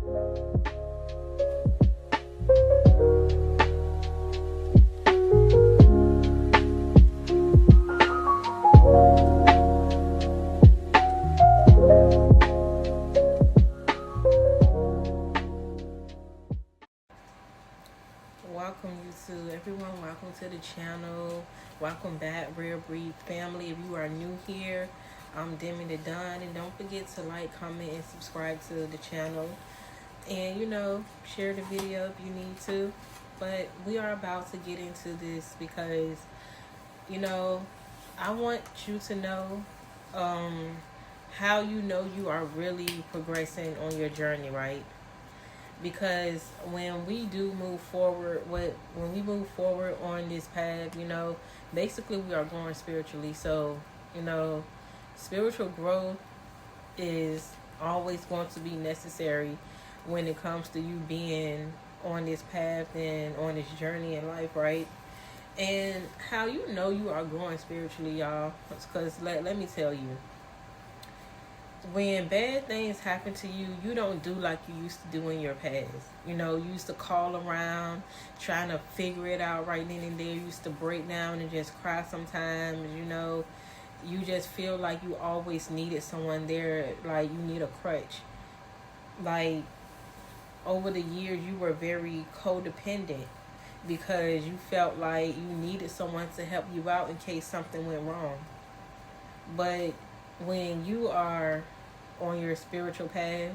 Welcome YouTube, everyone. Welcome to the channel. Welcome back, Rare Breed family. If you are new here, I'm Demi the Don, and don't forget to like, comment, and subscribe to the channel. And share the video if you need to. But we are about to get into this because I want you to know how you are really progressing on your journey, right? Because when we do move forward, when we move forward on this path, basically we are growing spiritually. So you know spiritual growth is always going to be necessary when it comes to you being on this path and on this journey in life, right? And how you are growing spiritually, y'all, because let me tell you, when bad things happen to you, you don't do like you used to do in your past. You used to call around trying to figure it out right then and there. You used to break down and just cry sometimes. You just feel like you always needed someone there, like you need a crutch. Like, over the years, you were very codependent because you felt like you needed someone to help you out in case something went wrong. But when you are on your spiritual path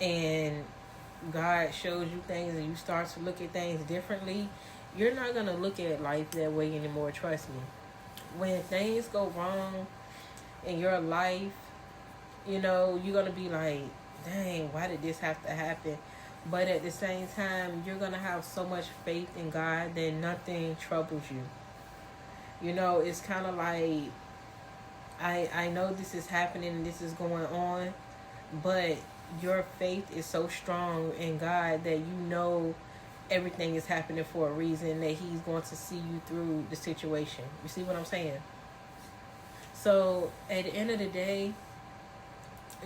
and God shows you things and you start to look at things differently, you're not going to look at life that way anymore, trust me. When things go wrong in your life, you're going to be like, dang, why did this have to happen? But at the same time, you're going to have so much faith in God that nothing troubles you. It's kind of like, I know this is happening and this is going on, but your faith is so strong in God that everything is happening for a reason, that He's going to see you through the situation. You see what I'm saying? So at the end of the day,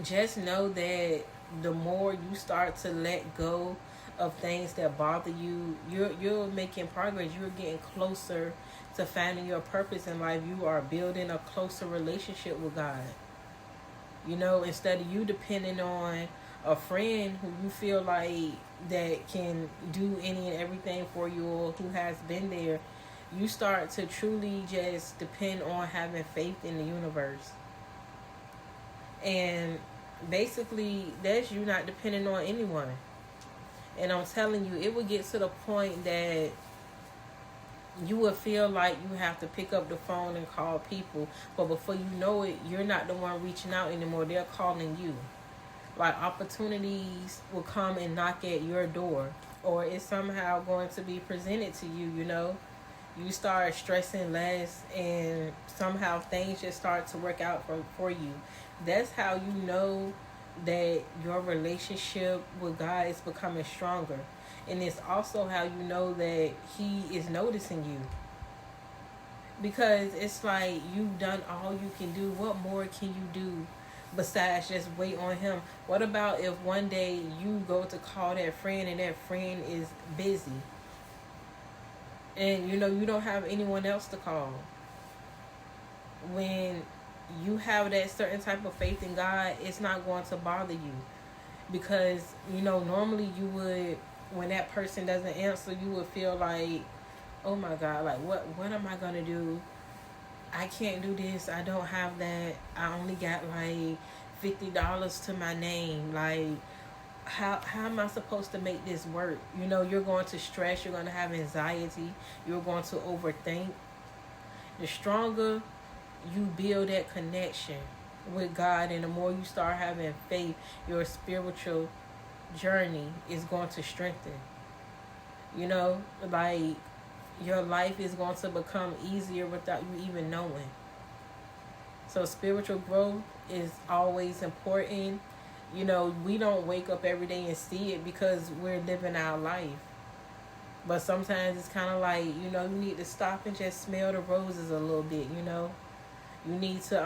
just know that the more you start to let go of things that bother you, you're making progress. You're getting closer to finding your purpose in life. You are building a closer relationship with God. Instead of you depending on a friend who you feel like that can do any and everything for you, or who has been there, you start to truly just depend on having faith in the universe. And basically, that's you not depending on anyone. And I'm telling you, it would get to the point that you would feel like you have to pick up the phone and call people. But before you know it, you're not the one reaching out anymore. They're calling you. Like, opportunities will come and knock at your door. Or it's somehow going to be presented to you, You start stressing less, and somehow things just start to work out for you. That's how you know that your relationship with God is becoming stronger. And it's also how you know that He is noticing you. Because it's like, you've done all you can do. What more can you do besides just wait on Him? What about if one day you go to call that friend and that friend is busy? And you don't have anyone else to call. When you have that certain type of faith in God, it's not going to bother you. Because, normally you would, when that person doesn't answer, you would feel like, oh my God, like what am I going to do? I can't do this. I don't have that. I only got like $50 to my name. Like, how am I supposed to make this work? You're going to stress. You're going to have anxiety. You're going to overthink. The stronger you build that connection with God, and the more you start having faith, your spiritual journey is going to strengthen. Like, your life is going to become easier without you even knowing. So spiritual growth is always important. We don't wake up every day and see it because we're living our life. But sometimes it's kind of like, you need to stop and just smell the roses a little bit, You need to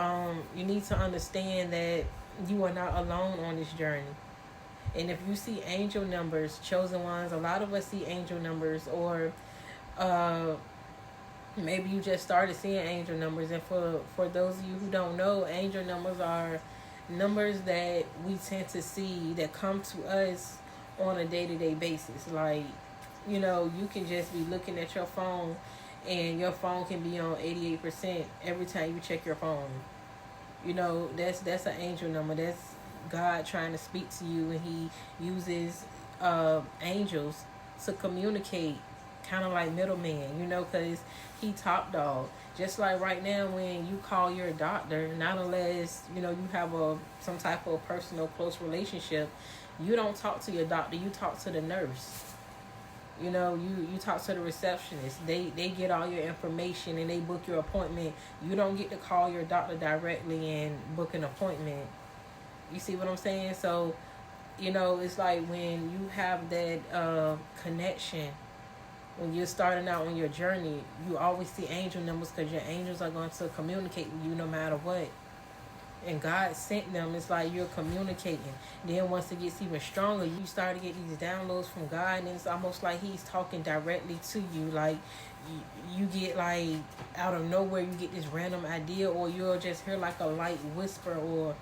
understand that you are not alone on this journey. And if you see angel numbers, chosen ones, a lot of us see angel numbers, or uh, maybe you just started seeing angel numbers. And for those of you who don't know, angel numbers are numbers that we tend to see that come to us on a day-to-day basis. Like, you can just be looking at your phone, and your phone can be on 88% every time you check your phone. That's an angel number. That's God trying to speak to you, and he uses angels to communicate, kind of like middleman, because he top dog. Just like right now, when you call your doctor, not unless you have some type of personal close relationship, you don't talk to your doctor, you talk to the nurse. You talk to the receptionist. They get all your information and they book your appointment. You don't get to call your doctor directly and book an appointment. You see what I'm saying? So, it's like when you have that connection, when you're starting out on your journey, you always see angel numbers, because your angels are going to communicate with you no matter what. And God sent them. It's like you're communicating. Then once it gets even stronger, you start to get these downloads from God, and it's almost like he's talking directly to you. Like you get, like, out of nowhere, you get this random idea, or you'll just hear like a light whisper, or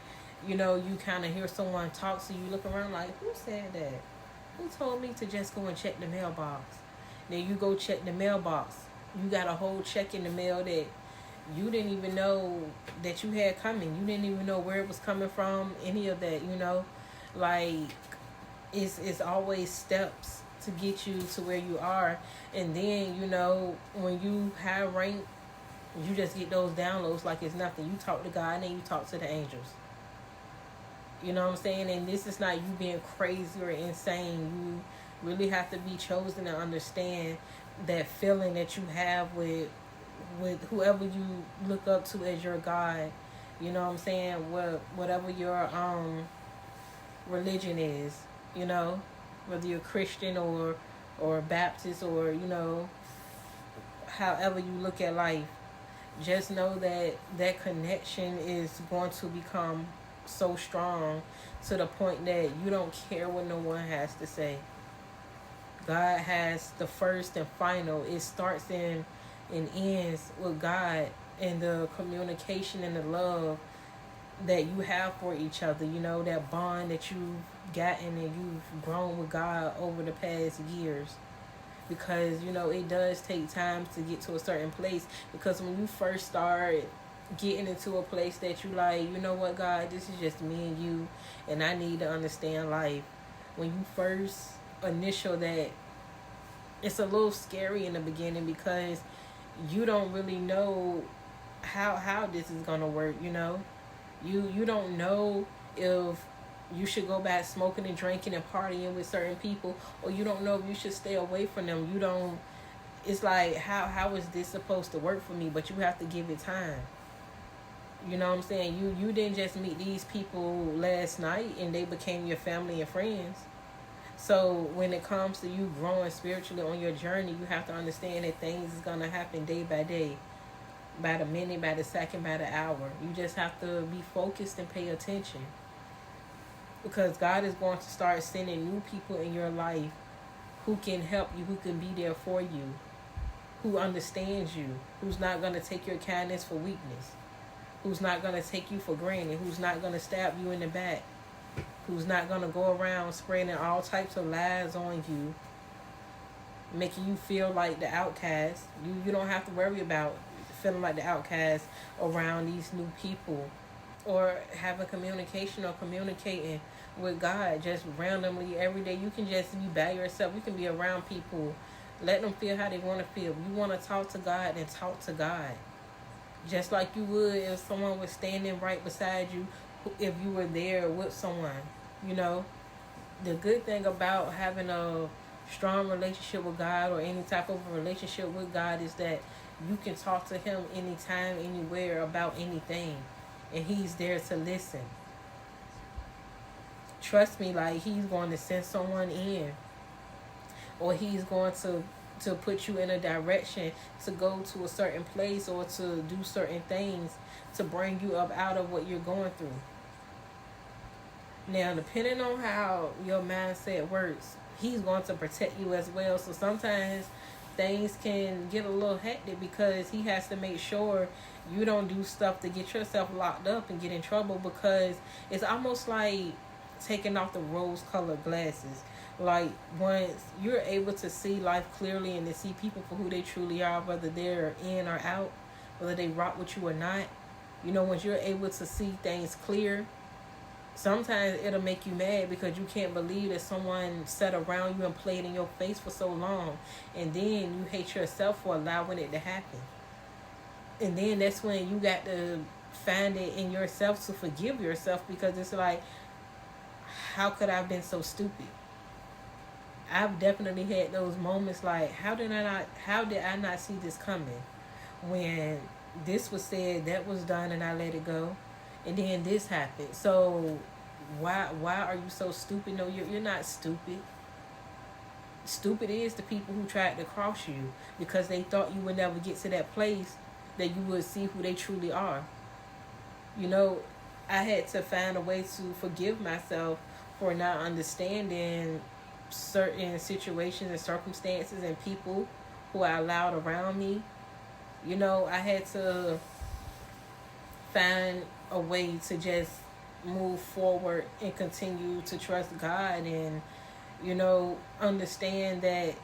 you kind of hear someone talk, so you look around like, who said that? Who told me to just go and check the mailbox? Then you go check the mailbox. You got a whole check in the mail that you didn't even know that you had coming. You didn't even know where it was coming from, any of that, Like, it's always steps to get you to where you are. And then, when you have rank, you just get those downloads like it's nothing. You talk to God, and then you talk to the angels. You know what I'm saying? And this is not you being crazy or insane. You really have to be chosen to understand that feeling that you have with whoever you look up to as your God. You know what I'm saying? Whatever your religion is, whether you're Christian or Baptist, or however you look at life, just know that connection is going to become so strong to the point that you don't care what no one has to say. God has the first and final. It starts and ends with God, and the communication and the love that you have for each other. That bond that you've gotten and you've grown with God over the past years. Because it does take time to get to a certain place. Because when you first start getting into a place that you like, what, God, this is just me and you, and I need to understand life. When you first initial that, it's a little scary in the beginning, because you don't really know how this is gonna work. You don't know if you should go back smoking and drinking and partying with certain people, or you don't know if you should stay away from them. It's like, how is this supposed to work for me? But you have to give it time. You know what I'm saying? You didn't just meet these people last night and they became your family and friends. So when it comes to you growing spiritually on your journey, you have to understand that things is going to happen day by day, by the minute, by the second, by the hour. You just have to be focused and pay attention, because God is going to start sending new people in your life who can help you, who can be there for you, who understands you, who's not going to take your kindness for weakness, who's not going to take you for granted, who's not going to stab you in the back, who's not going to go around spreading all types of lies on you, making you feel like the outcast. You don't have to worry about feeling like the outcast around these new people, or having communication or communicating with God just randomly every day. You can just be by yourself. You can be around people. Let them feel how they want to feel. You want to talk to God, then talk to God. Just like you would if someone was standing right beside you, if you were there with someone. The good thing about having a strong relationship with God, or any type of relationship with God, is that you can talk to him anytime, anywhere, about anything, and he's there to listen. Trust me, like, he's going to send someone in, or he's going to put you in a direction to go to a certain place, or to do certain things to bring you up out of what you're going through. Now, depending on how your mindset works, he's going to protect you as well. So sometimes things can get a little hectic because he has to make sure you don't do stuff to get yourself locked up and get in trouble, because it's almost like taking off the rose colored glasses. Like, once you're able to see life clearly and to see people for who they truly are, whether they're in or out, whether they rock with you or not, once you're able to see things clear, sometimes it'll make you mad because you can't believe that someone sat around you and played in your face for so long, and then you hate yourself for allowing it to happen. And then that's when you got to find it in yourself to forgive yourself, because it's like, how could I have been so stupid? I've definitely had those moments like, how did I not see this coming? When this was said, that was done, and I let it go, and then this happened. So why are you so stupid? No, you're not stupid. Stupid is the people who tried to cross you because they thought you would never get to that place that you would see who they truly are. I had to find a way to forgive myself for not understanding certain situations and circumstances and people who I allowed around me. I had to find a way to just move forward and continue to trust God, and understand that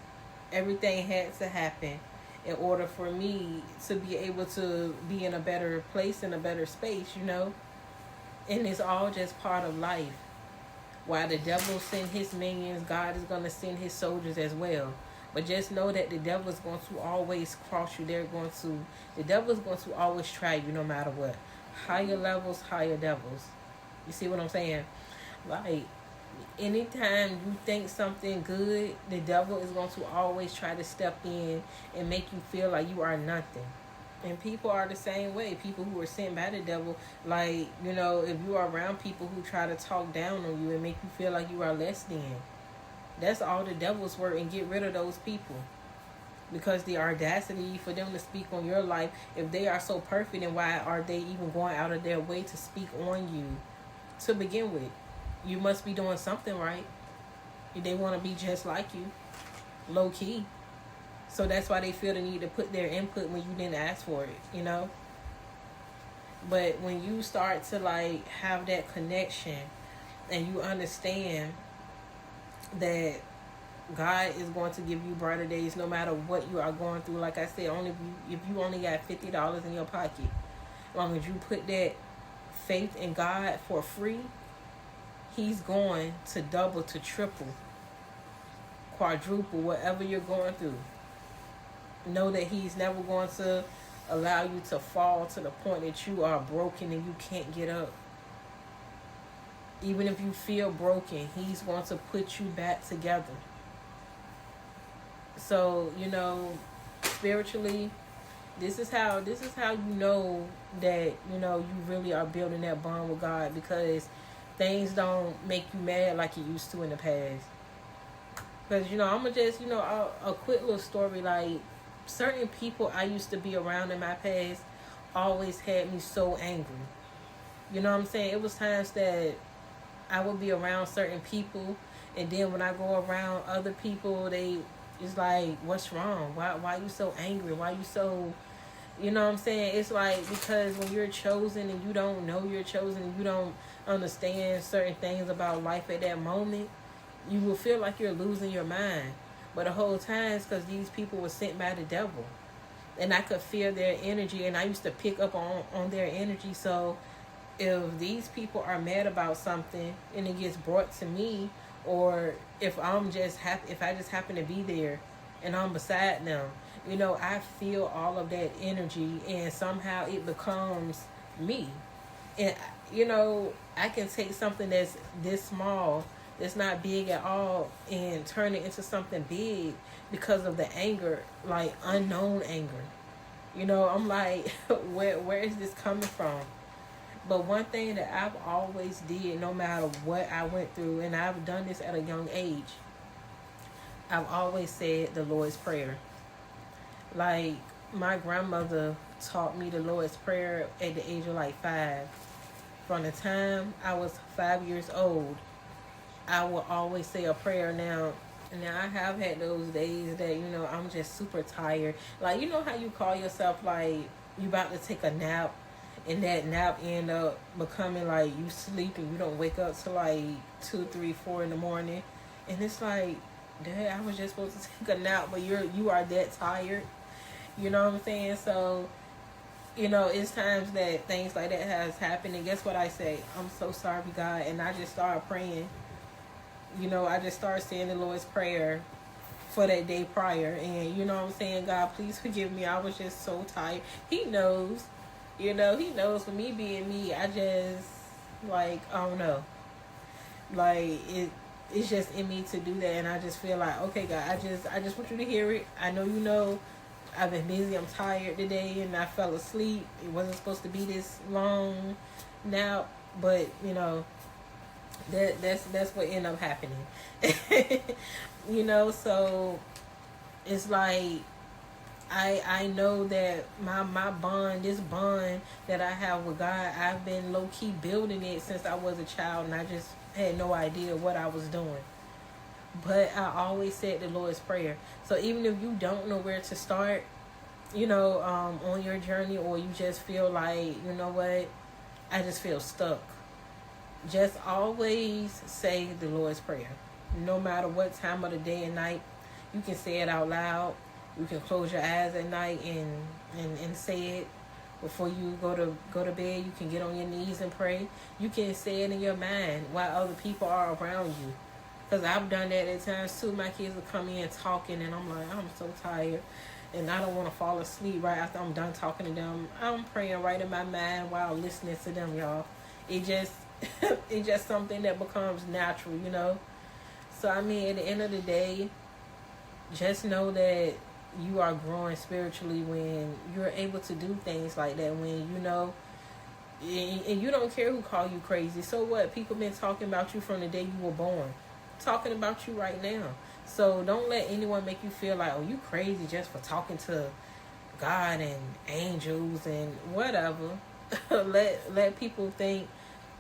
everything had to happen in order for me to be able to be in a better place, in a better space, and it's all just part of life. While the devil send his minions, God is going to send his soldiers as well. But just know that the devil is going to always cross you. The devil is going to always try you no matter what. Higher levels, higher devils. You see what I'm saying? Like, anytime you think something good, the devil is going to always try to step in and make you feel like you are nothing. And people are the same way. People who are sent by the devil, like, if you are around people who try to talk down on you and make you feel like you are less than, that's all the devil's work. And get rid of those people, because the audacity for them to speak on your life, if they are so perfect, then why are they even going out of their way to speak on you to begin with? You must be doing something right. They want to be just like you, low key. So that's why they feel the need to put their input when you didn't ask for it, But when you start to like have that connection and you understand that God is going to give you brighter days no matter what you are going through. Like I said, if you only got $50 in your pocket, as long as you put that faith in God for free, he's going to double, to triple, quadruple whatever you're going through. Know that he's never going to allow you to fall to the point that you are broken and you can't get up. Even if you feel broken, he's going to put you back together. So, spiritually, this is how you know that, you really are building that bond with God, because things don't make you mad like you used to in the past. Because, I'm going to just, a quick little story, like, certain people I used to be around in my past always had me so angry. You know what I'm saying? It was times that I would be around certain people, and then when I go around other people, it's like, what's wrong? Why you so angry? Why you so, you know what I'm saying? It's like, because when you're chosen and you don't know you're chosen and you don't understand certain things about life at that moment, you will feel like you're losing your mind. But the whole time it's because these people were sent by the devil. And I could feel their energy, and I used to pick up on their energy. So if these people are mad about something and it gets brought to me, or if I just happen to be there and I'm beside them, I feel all of that energy, and somehow it becomes me. And I can take something that's this small, it's not big at all, and turn it into something big because of the anger, like unknown anger. I'm like, where is this coming from? But one thing that I've always did, no matter what I went through, and I've done this at a young age, I've always said the Lord's Prayer. Like, my grandmother taught me the Lord's Prayer at the age of like 5. From the time I was 5 years old, I will always say a prayer. Now I have had those days that, I'm just super tired. Like, you know how you call yourself like you about to take a nap, and that nap end up becoming like you sleep and you don't wake up till like 2, 3, 4 in the morning, and it's like, Dad, I was just supposed to take a nap, but you are that tired. You know what I'm saying? So, it's times that things like that has happened, and guess what I say? I'm so sorry, God, and I just started praying. I just started saying the Lord's Prayer for that day prior, and you know what I'm saying? God, please forgive me. I was just so tired. He knows. He knows, for me being me, I just, like, I don't know. Like, it's just in me to do that, and I just feel like, okay, God, I just want you to hear it. I know I've been busy, I'm tired today, and I fell asleep. It wasn't supposed to be this long now, but, that's what ended up happening. So it's like, I know that my bond, this bond that I have with God, I've been low key building it since I was a child, and I just had no idea what I was doing. But I always said the Lord's Prayer. So even if you don't know where to start, on your journey, or you just feel like, you know what, I just feel stuck, just always say the Lord's Prayer. No matter what time of the day and night, you can say it out loud. You can close your eyes at night and say it before you go to bed. You can get on your knees and pray. You can say it in your mind while other people are around you. Because I've done that at times too. My kids will come in talking, and I'm like, I'm so tired, and I don't want to fall asleep right after I'm done talking to them. I'm praying right in my mind while listening to them, y'all. It just it's just something that becomes natural, So I mean, at the end of the day, just know that you are growing spiritually when you're able to do things like that. When and you don't care who call you crazy. So what? People been talking about you from the day you were born, talking about you right now. So don't let anyone make you feel like, oh, you crazy just for talking to God and angels and whatever. let people think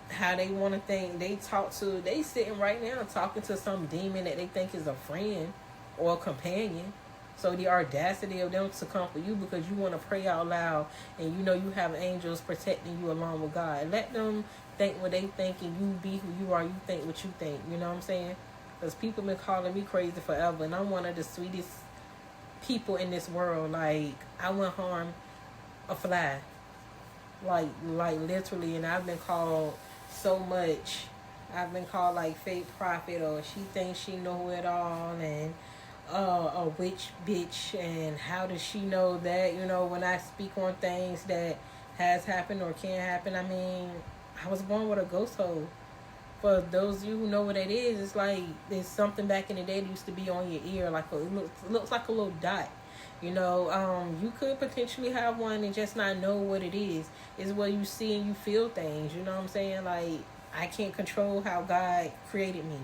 how they want to think. They sitting right now talking to some demon that they think is a friend or a companion. So the audacity of them to come for you because you want to pray out loud, and you have angels protecting you along with God. Let them think what they think, and you be who you are. You think what you think. You know what I'm saying? Because people been calling me crazy forever, and I'm one of the sweetest people in this world. Like, I wouldn't harm a fly. Like literally, and I've been called so much. I've been called like fake prophet, or she thinks she know it all, and a witch bitch, and how does she know that? When I speak on things that has happened or can happen. I mean, I was born with a ghost hole. For those of you who know what it is, it's like there's something back in the day that used to be on your ear, like it looks like a little dot. You could potentially have one and just not know what it is. It's where you see and you feel things. You know what I'm saying? Like, I can't control how God created me.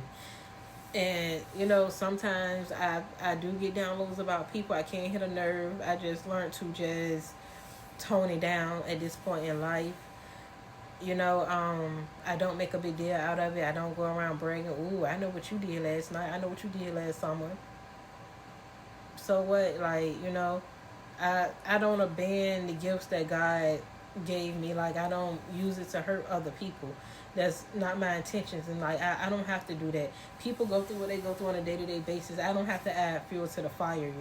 And, sometimes I do get downloads about people. I can't hit a nerve. I just learned to just tone it down at this point in life. I don't make a big deal out of it. I don't go around bragging, ooh, I know what you did last night. I know what you did last summer. So what? Like, I don't abandon the gifts that God gave me. Like, I don't use it to hurt other people. That's not my intentions. And like, I don't have to do that. People go through what they go through on a day-to-day basis. I don't have to add fuel to the fire,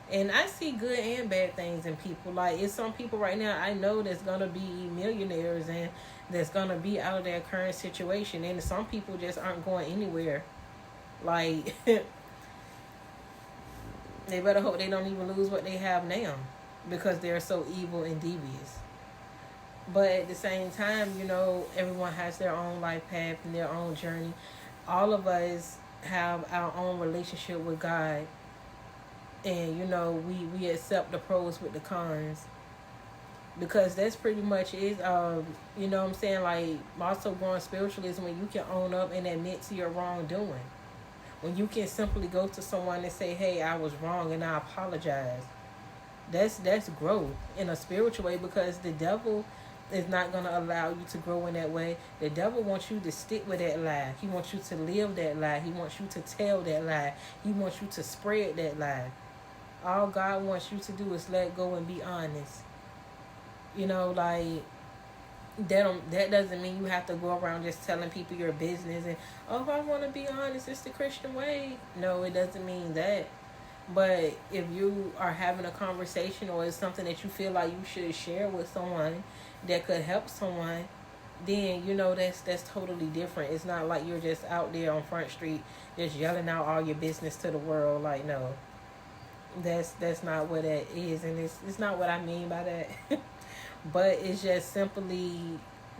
And I see good and bad things in people. Like, it's some people right now I know that's going to be millionaires and that's going to be out of their current situation. And some people just aren't going anywhere. Like, they better hope they don't even lose what they have now because they're so evil and devious. But at the same time, everyone has their own life path and their own journey. All of us have our own relationship with God. And, we accept the pros with the cons. Because that's pretty much it. You know what I'm saying? Like, also growing spiritually is when you can own up and admit to your wrongdoing. When you can simply go to someone and say, hey, I was wrong and I apologize. That's growth in a spiritual way, because the devil is not going to allow you to grow in that way. The devil wants you to stick with that lie. He wants you to live that lie. He wants you to tell that lie. He wants you to spread that lie. All God wants you to do is let go and be honest. Like, that doesn't mean you have to go around just telling people your business and, oh, I want to be honest, it's the Christian way. No, it doesn't mean that. But if you are having a conversation or it's something that you feel like you should share with someone that could help someone, then that's totally different. It's not like you're just out there on Front Street just yelling out all your business to the world. Like, no, that's not what that is, and it's not what I mean by that. But it's just simply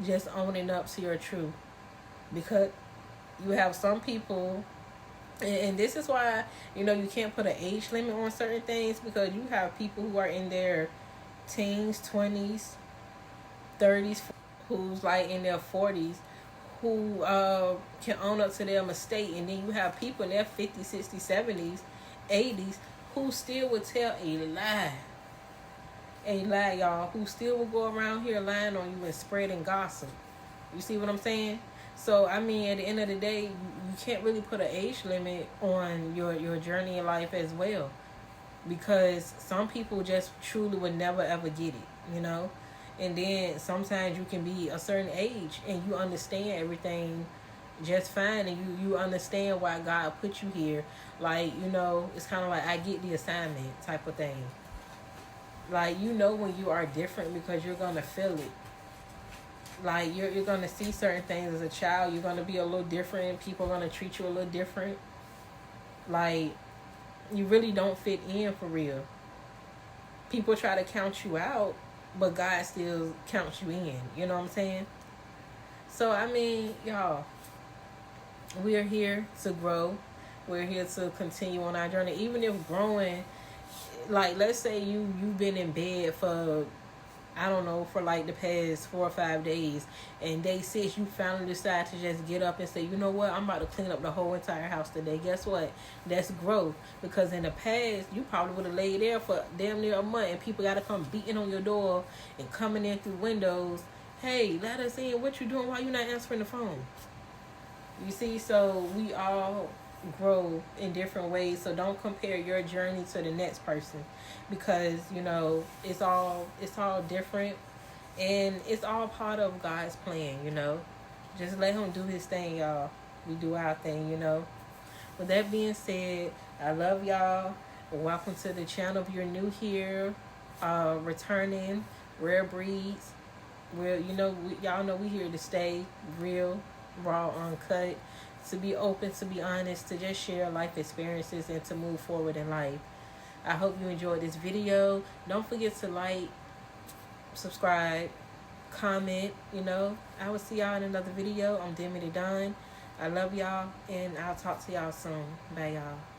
just owning up to your truth, because you have some people, and this is why you can't put an age limit on certain things, because you have people who are in their teens, 20s, 30s, who's like in their 40s, who can own up to their mistake, and then you have people in their 50s, 60s, 70s, 80s who still would tell a lie, y'all, who still will go around here lying on you and spreading gossip. You see what I'm saying? So, I mean, at the end of the day, you can't really put an age limit on your journey in life as well, because some people just truly would never ever get it, and then sometimes you can be a certain age and you understand everything just fine, and you understand why God put you here. Like, it's kind of like, I get the assignment type of thing. Like, when you are different, because you're going to feel it. Like, you're going to see certain things as a child. You're going to be a little different. People are going to treat you a little different. Like, you really don't fit in for real. People try to count you out, but God still counts you in. You know what I'm saying? So, I mean, y'all, we're here to grow. We're here to continue on our journey. Even if growing, like, let's say you've been in bed for, I don't know, for like the past 4 or 5 days, and day 6 you finally decide to just get up and say, you know what, I'm about to clean up the whole entire house today. Guess what? That's growth. Because in the past, you probably would have laid there for damn near a month, and people got to come beating on your door and coming in through windows. Hey, let us in. What you doing? Why you not answering the phone? You see, so we all grow in different ways. So don't compare your journey to the next person, because it's all different, and it's all part of God's plan. Just let him do his thing, y'all. We do our thing. With that being said, I love y'all. Welcome to the channel. If you're new here, returning, Rare Breeds, y'all know we here to stay. Real, raw, uncut, to be open, to be honest, to just share life experiences and to move forward in life. I hope you enjoyed this video. Don't forget to like, subscribe, comment. I will see y'all in another video. I'm Demi the Don. I love y'all, and I'll talk to y'all soon. Bye, y'all.